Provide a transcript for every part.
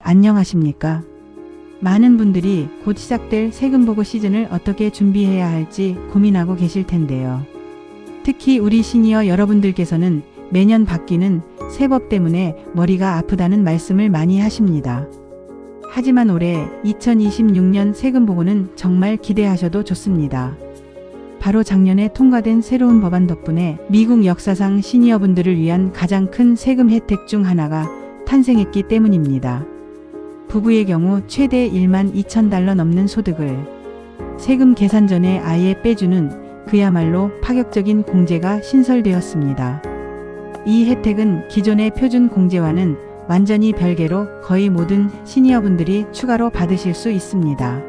안녕하십니까? 많은 분들이 곧 시작될 세금 보고 시즌을 어떻게 준비해야 할지 고민하고 계실 텐데요. 특히 우리 시니어 여러분들께서는 매년 바뀌는 세법 때문에 머리가 아프다는 말씀을 많이 하십니다. 하지만 올해 2026년 세금 보고는 정말 기대하셔도 좋습니다. 바로 작년에 통과된 새로운 법안 덕분에 미국 역사상 시니어분들을 위한 가장 큰 세금 혜택 중 하나가 탄생했기 때문입니다. 부부의 경우 최대 12,000달러 넘는 소득을 세금 계산 전에 아예 빼주는 그야말로 파격적인 공제가 신설되었습니다. 이 혜택은 기존의 표준 공제와는 완전히 별개로 거의 모든 시니어분들이 추가로 받으실 수 있습니다.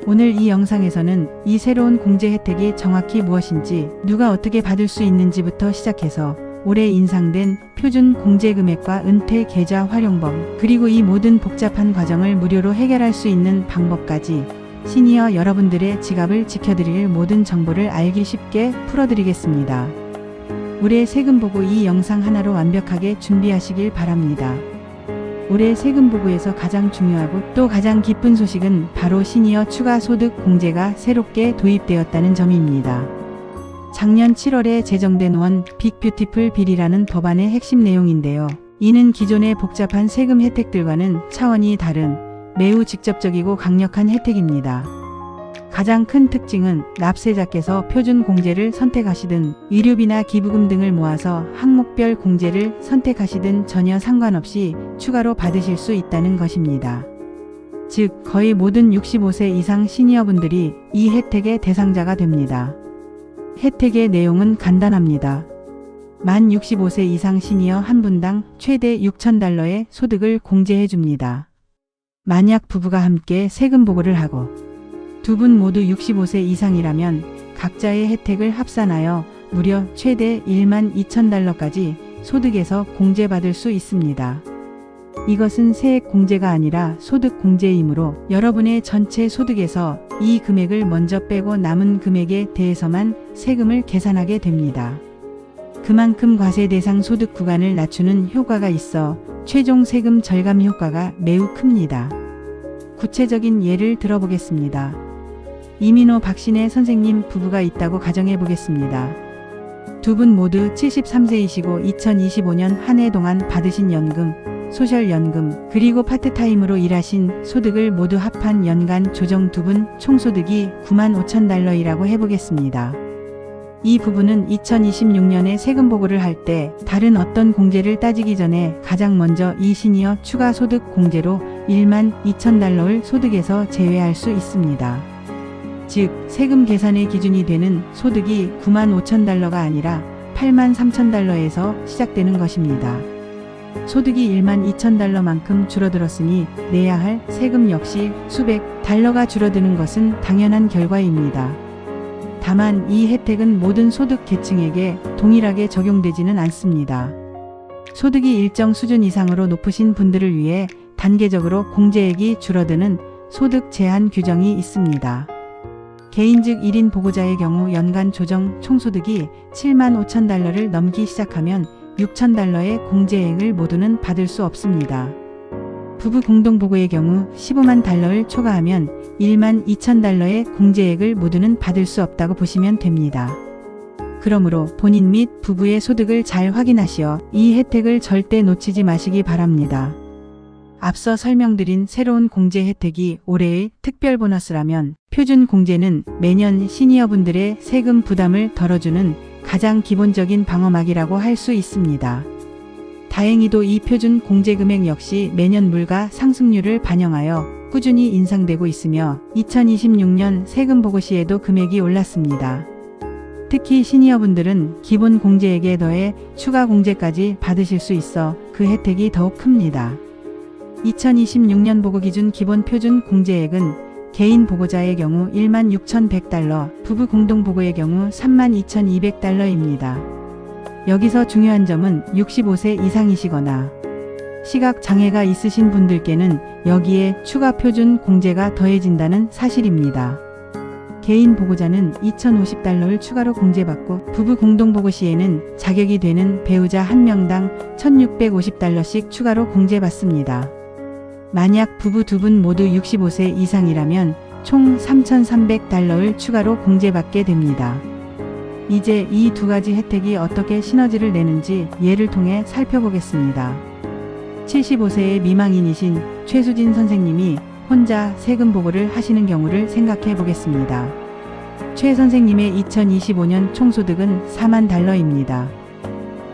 오늘 이 영상에서는 이 새로운 공제 혜택이 정확히 무엇인지, 누가 어떻게 받을 수 있는지부터 시작해서 올해 인상된 표준 공제 금액과 은퇴 계좌 활용법, 그리고 이 모든 복잡한 과정을 무료로 해결할 수 있는 방법까지 시니어 여러분들의 지갑을 지켜드릴 모든 정보를 알기 쉽게 풀어드리겠습니다. 올해 세금 보고 이 영상 하나로 완벽하게 준비하시길 바랍니다. 올해 세금 보고에서 가장 중요하고 또 가장 기쁜 소식은 바로 시니어 추가 소득 공제가 새롭게 도입되었다는 점입니다. 작년 7월에 제정된 원 빅 뷰티풀 빌이라는 법안의 핵심 내용인데요. 이는 기존의 복잡한 세금 혜택들과는 차원이 다른 매우 직접적이고 강력한 혜택입니다. 가장 큰 특징은 납세자께서 표준 공제를 선택하시든 의료비나 기부금 등을 모아서 항목별 공제를 선택하시든 전혀 상관없이 추가로 받으실 수 있다는 것입니다. 즉, 거의 모든 65세 이상 시니어분들이 이 혜택의 대상자가 됩니다. 혜택의 내용은 간단합니다. 만 65세 이상 시니어 한 분당 최대 6,000달러의 소득을 공제해 줍니다. 만약 부부가 함께 세금 보고를 하고 두 분 모두 65세 이상이라면 각자의 혜택을 합산하여 무려 최대 12,000달러까지 소득에서 공제받을 수 있습니다. 이것은 세액 공제가 아니라 소득 공제이므로 여러분의 전체 소득에서 이 금액을 먼저 빼고 남은 금액에 대해서만 세금을 계산하게 됩니다. 그만큼 과세 대상 소득 구간을 낮추는 효과가 있어 최종 세금 절감 효과가 매우 큽니다. 구체적인 예를 들어보겠습니다. 이민호 박신혜 선생님 부부가 있다고 가정해 보겠습니다. 두 분 모두 73세이시고 2025년 한 해 동안 받으신 연금, 소셜연금, 그리고 파트타임으로 일하신 소득을 모두 합한 연간 조정 두 분 총소득이 95,000달러이라고 해보겠습니다. 이 부부는 2026년에 세금 보고를 할 때 다른 어떤 공제를 따지기 전에 가장 먼저 이 시니어 추가 소득 공제로 12,000달러를 소득에서 제외할 수 있습니다. 즉, 세금 계산의 기준이 되는 소득이 95,000달러가 아니라 83,000달러에서 시작되는 것입니다. 소득이 12,000달러만큼 줄어들었으니 내야 할 세금 역시 수백 달러가 줄어드는 것은 당연한 결과입니다. 다만 이 혜택은 모든 소득 계층에게 동일하게 적용되지는 않습니다. 소득이 일정 수준 이상으로 높으신 분들을 위해 단계적으로 공제액이 줄어드는 소득 제한 규정이 있습니다. 개인 즉 1인 보고자의 경우 연간 조정 총소득이 75,000달러를 넘기 시작하면 6,000달러의 공제액을 모두는 받을 수 없습니다. 부부 공동보고의 경우 15만 달러를 초과하면 12,000달러의 공제액을 모두는 받을 수 없다고 보시면 됩니다. 그러므로 본인 및 부부의 소득을 잘 확인하시어 이 혜택을 절대 놓치지 마시기 바랍니다. 앞서 설명드린 새로운 공제 혜택이 올해의 특별 보너스라면 표준 공제는 매년 시니어분들의 세금 부담을 덜어주는 가장 기본적인 방어막이라고 할 수 있습니다. 다행히도 이 표준 공제 금액 역시 매년 물가 상승률을 반영하여 꾸준히 인상되고 있으며 2026년 세금 보고 시에도 금액이 올랐습니다. 특히 시니어분들은 기본 공제액에 더해 추가 공제까지 받으실 수 있어 그 혜택이 더욱 큽니다. 2026년 보고 기준 기본 표준 공제액은 개인 보고자의 경우 16,100달러, 부부 공동 보고의 경우 32,200달러입니다. 여기서 중요한 점은 65세 이상이시거나 시각 장애가 있으신 분들께는 여기에 추가 표준 공제가 더해진다는 사실입니다. 개인 보고자는 2,050달러를 추가로 공제받고 부부 공동 보고 시에는 자격이 되는 배우자 1명당 1,650달러씩 추가로 공제받습니다. 만약 부부 두 분 모두 65세 이상이라면 총 3,300달러를 추가로 공제받게 됩니다. 이제 이 두 가지 혜택이 어떻게 시너지를 내는지 예를 통해 살펴보겠습니다. 75세의 미망인이신 최수진 선생님이 혼자 세금 보고를 하시는 경우를 생각해 보겠습니다. 최 선생님의 2025년 총소득은 4만 달러입니다.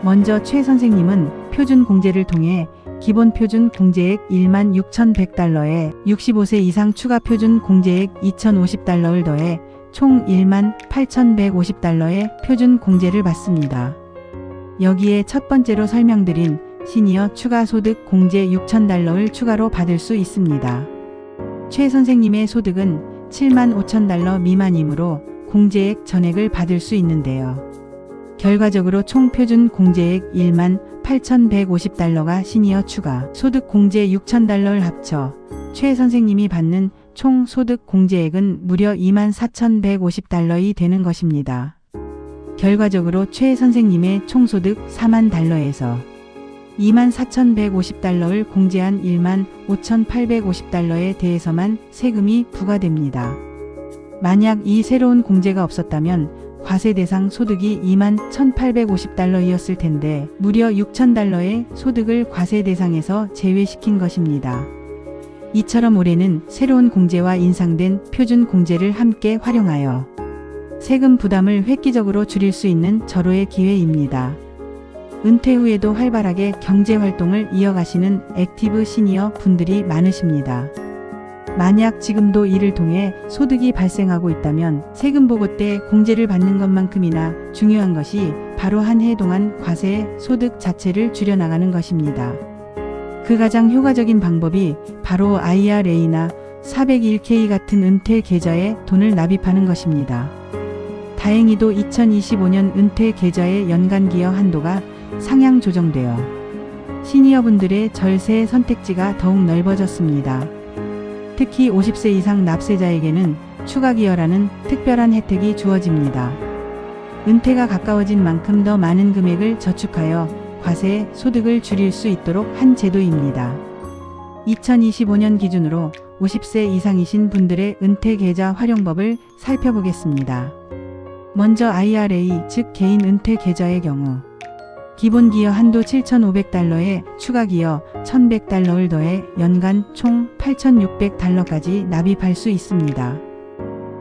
먼저 최 선생님은 표준 공제를 통해 기본 표준 공제액 16,100달러에 65세 이상 추가 표준 공제액 2,050달러를 더해 총 18,150달러의 표준 공제를 받습니다. 여기에 첫 번째로 설명드린 시니어 추가 소득 공제 6,000달러를 추가로 받을 수 있습니다. 최 선생님의 소득은 75,000달러 미만이므로 공제액 전액을 받을 수 있는데요. 결과적으로 총 표준 공제액 18,150달러가 시니어 추가 소득 공제 6,000달러를 합쳐 최 선생님이 받는 총 소득 공제액은 무려 24,150달러이 되는 것입니다. 결과적으로 최 선생님의 총소득 4만 달러에서 24,150달러를 공제한 15,850달러에 대해서만 세금이 부과됩니다. 만약 이 새로운 공제가 없었다면 과세 대상 소득이 21,850달러이었을 텐데 무려 6,000달러의 소득을 과세 대상에서 제외시킨 것입니다. 이처럼 올해는 새로운 공제와 인상된 표준 공제를 함께 활용하여 세금 부담을 획기적으로 줄일 수 있는 절호의 기회입니다. 은퇴 후에도 활발하게 경제활동을 이어가시는 액티브 시니어 분들이 많으십니다. 만약 지금도 이를 통해 소득이 발생하고 있다면 세금 보고 때 공제를 받는 것만큼이나 중요한 것이 바로 한 해 동안 과세 소득 자체를 줄여나가는 것입니다. 그 가장 효과적인 방법이 바로 IRA나 401k 같은 은퇴 계좌에 돈을 납입하는 것입니다. 다행히도 2025년 은퇴 계좌의 연간 기여 한도가 상향 조정되어 시니어분들의 절세 선택지가 더욱 넓어졌습니다. 특히 50세 이상 납세자에게는 추가 기여라는 특별한 혜택이 주어집니다. 은퇴가 가까워진 만큼 더 많은 금액을 저축하여 과세 소득을 줄일 수 있도록 한 제도입니다. 2025년 기준으로 50세 이상이신 분들의 은퇴 계좌 활용법을 살펴보겠습니다. 먼저 IRA 즉 개인 은퇴 계좌의 경우 기본 기여 한도 7,500달러에 추가 기여 1,100달러를 더해 연간 총 8,600달러까지 납입할 수 있습니다.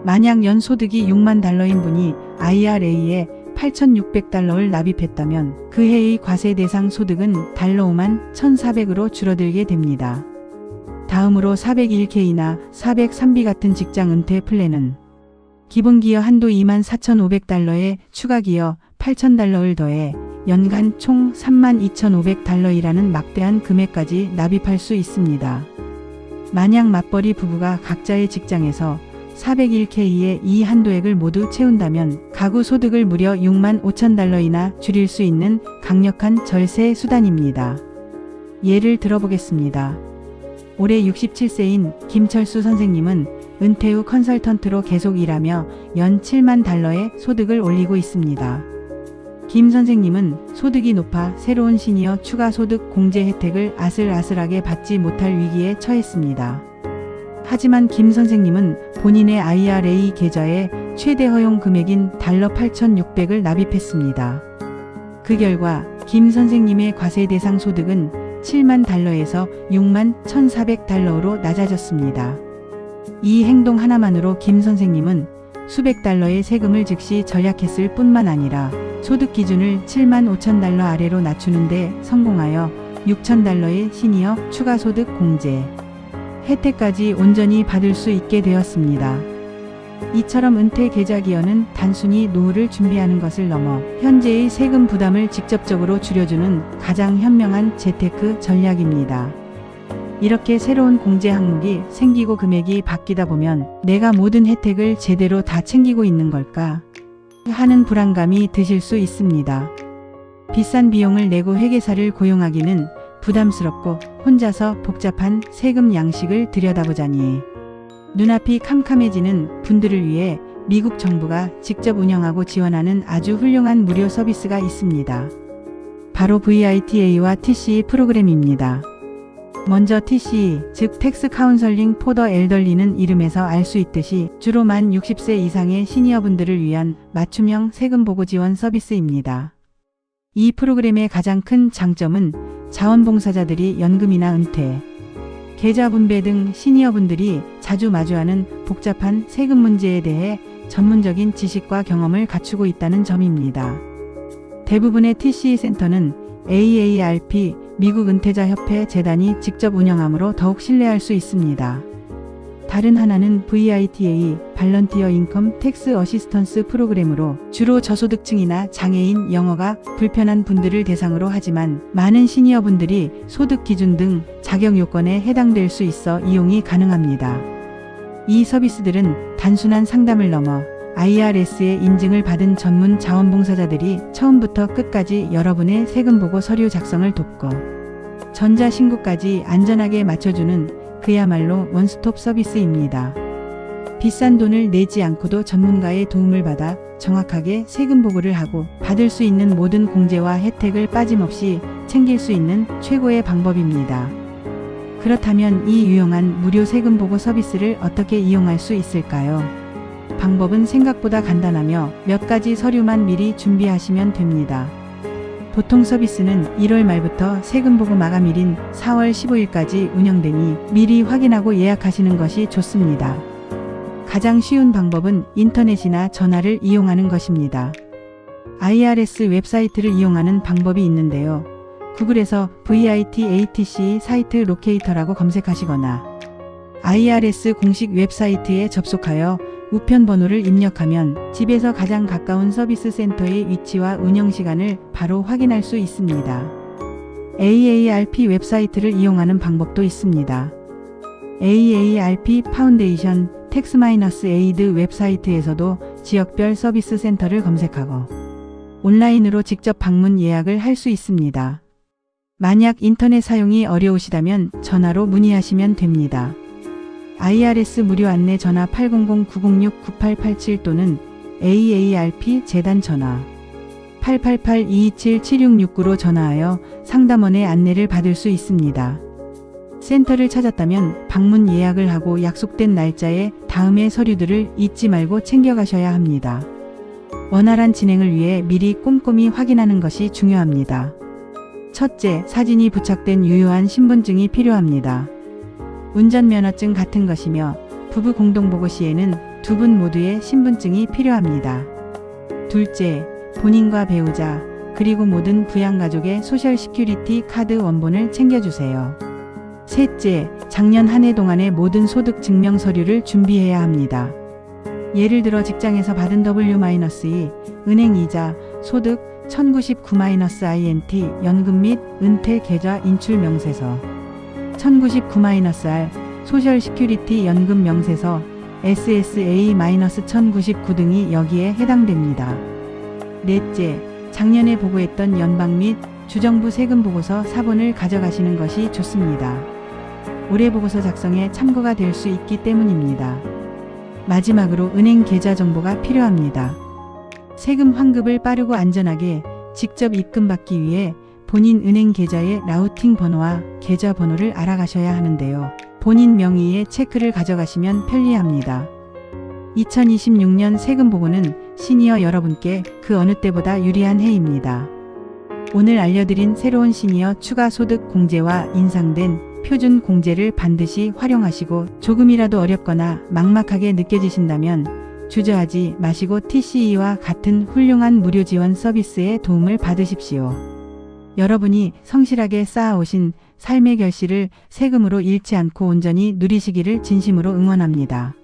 만약 연소득이 6만 달러인 분이 IRA에 8,600달러를 납입했다면 그 해의 과세 대상 소득은 달러 5만 1,400으로 줄어들게 됩니다. 다음으로 401k나 403b 같은 직장 은퇴 플랜은 기본 기여 한도 24,500달러에 추가 기여 8,000달러를 더해 연간 총 32,500달러이라는 막대한 금액까지 납입할 수 있습니다. 만약 맞벌이 부부가 각자의 직장에서 401k의 이 한도액을 모두 채운다면 가구 소득을 무려 6만 5천 달러이나 줄일 수 있는 강력한 절세 수단입니다. 예를 들어보겠습니다. 올해 67세인 김철수 선생님은 은퇴 후 컨설턴트로 계속 일하며 연 7만 달러의 소득을 올리고 있습니다. 김 선생님은 소득이 높아 새로운 시니어 추가 소득 공제 혜택을 아슬아슬하게 받지 못할 위기에 처했습니다. 하지만 김 선생님은 본인의 IRA 계좌에 최대 허용 금액인 달러 8,600을 납입했습니다. 그 결과 김 선생님의 과세 대상 소득은 7만 달러에서 6만 1,400달러로 낮아졌습니다. 이 행동 하나만으로 김 선생님은 수백 달러의 세금을 즉시 절약했을 뿐만 아니라 소득 기준을 7만 5천 달러 아래로 낮추는 데 성공하여 6천 달러의 시니어 추가 소득 공제 혜택까지 온전히 받을 수 있게 되었습니다. 이처럼 은퇴 계좌 기여는 단순히 노후를 준비하는 것을 넘어 현재의 세금 부담을 직접적으로 줄여주는 가장 현명한 재테크 전략입니다. 이렇게 새로운 공제 항목이 생기고 금액이 바뀌다 보면 내가 모든 혜택을 제대로 다 챙기고 있는 걸까 하는 불안감이 드실 수 있습니다. 비싼 비용을 내고 회계사를 고용하기는 부담스럽고 혼자서 복잡한 세금 양식을 들여다보자니 눈앞이 캄캄해지는 분들을 위해 미국 정부가 직접 운영하고 지원하는 아주 훌륭한 무료 서비스가 있습니다. 바로 VITA와 TC 프로그램입니다. 먼저 TCE, 즉 텍스 카운설링 포 더 엘덜리는 이름에서 알 수 있듯이 주로 만 60세 이상의 시니어분들을 위한 맞춤형 세금 보고 지원 서비스입니다. 이 프로그램의 가장 큰 장점은 자원봉사자들이 연금이나 은퇴, 계좌 분배 등 시니어분들이 자주 마주하는 복잡한 세금 문제에 대해 전문적인 지식과 경험을 갖추고 있다는 점입니다. 대부분의 TCE 센터는 AARP, 미국 은퇴자 협회 재단이 직접 운영하므로 더욱 신뢰할 수 있습니다. 다른 하나는 VITA, 발런티어 인컴 텍스 어시스턴스 프로그램으로 주로 저소득층이나 장애인, 영어가 불편한 분들을 대상으로 하지만 많은 시니어분들이 소득 기준 등 자격 요건에 해당될 수 있어 이용이 가능합니다. 이 서비스들은 단순한 상담을 넘어 IRS의 인증을 받은 전문 자원봉사자들이 처음부터 끝까지 여러분의 세금보고 서류 작성을 돕고 전자신고까지 안전하게 맞춰주는 그야말로 원스톱 서비스입니다. 비싼 돈을 내지 않고도 전문가의 도움을 받아 정확하게 세금 보고를 하고 받을 수 있는 모든 공제와 혜택을 빠짐없이 챙길 수 있는 최고의 방법입니다. 그렇다면 이 유용한 무료 세금 보고 서비스를 어떻게 이용할 수 있을까요? 방법은 생각보다 간단하며 몇 가지 서류만 미리 준비하시면 됩니다. 보통 서비스는 1월 말부터 세금 보고 마감일인 4월 15일까지 운영되니 미리 확인하고 예약하시는 것이 좋습니다. 가장 쉬운 방법은 인터넷이나 전화를 이용하는 것입니다. IRS 웹사이트를 이용하는 방법이 있는데요. 구글에서 VITA-TC 사이트 로케이터라고 검색하시거나 IRS 공식 웹사이트에 접속하여 우편 번호를 입력하면 집에서 가장 가까운 서비스 센터의 위치와 운영 시간을 바로 확인할 수 있습니다. AARP 웹사이트를 이용하는 방법도 있습니다. AARP 파운데이션 텍스-에이드 웹사이트에서도 지역별 서비스 센터를 검색하고 온라인으로 직접 방문 예약을 할 수 있습니다. 만약 인터넷 사용이 어려우시다면 전화로 문의하시면 됩니다. IRS 무료 안내 전화 800-906-9887 또는 AARP 재단 전화 888-227-7669로 전화하여 상담원의 안내를 받을 수 있습니다. 센터를 찾았다면 방문 예약을 하고 약속된 날짜에 다음의 서류들을 잊지 말고 챙겨가셔야 합니다. 원활한 진행을 위해 미리 꼼꼼히 확인하는 것이 중요합니다. 첫째, 사진이 부착된 유효한 신분증이 필요합니다. 운전면허증 같은 것이며 부부 공동보고 시에는 두 분 모두의 신분증이 필요합니다. 둘째, 본인과 배우자 그리고 모든 부양가족의 소셜 시큐리티 카드 원본을 챙겨주세요. 셋째, 작년 한 해 동안의 모든 소득 증명 서류를 준비해야 합니다. 예를 들어 직장에서 받은 W-2, 은행 이자, 소득 1099-INT, 연금 및 은퇴 계좌 인출 명세서 1099-R, 소셜 시큐리티 연금 명세서, SSA-1099 등이 여기에 해당됩니다. 넷째, 작년에 보고했던 연방 및 주정부 세금 보고서 사본을 가져가시는 것이 좋습니다. 올해 보고서 작성에 참고가 될 수 있기 때문입니다. 마지막으로 은행 계좌 정보가 필요합니다. 세금 환급을 빠르고 안전하게 직접 입금받기 위해 본인 은행 계좌의 라우팅 번호와 계좌 번호를 알아가셔야 하는데요. 본인 명의의 체크를 가져가시면 편리합니다. 2026년 세금 보고는 시니어 여러분께 그 어느 때보다 유리한 해입니다. 오늘 알려드린 새로운 시니어 추가 소득 공제와 인상된 표준 공제를 반드시 활용하시고 조금이라도 어렵거나 막막하게 느껴지신다면 주저하지 마시고 TCE와 같은 훌륭한 무료 지원 서비스의 도움을 받으십시오. 여러분이 성실하게 쌓아오신 삶의 결실을 세금으로 잃지 않고 온전히 누리시기를 진심으로 응원합니다.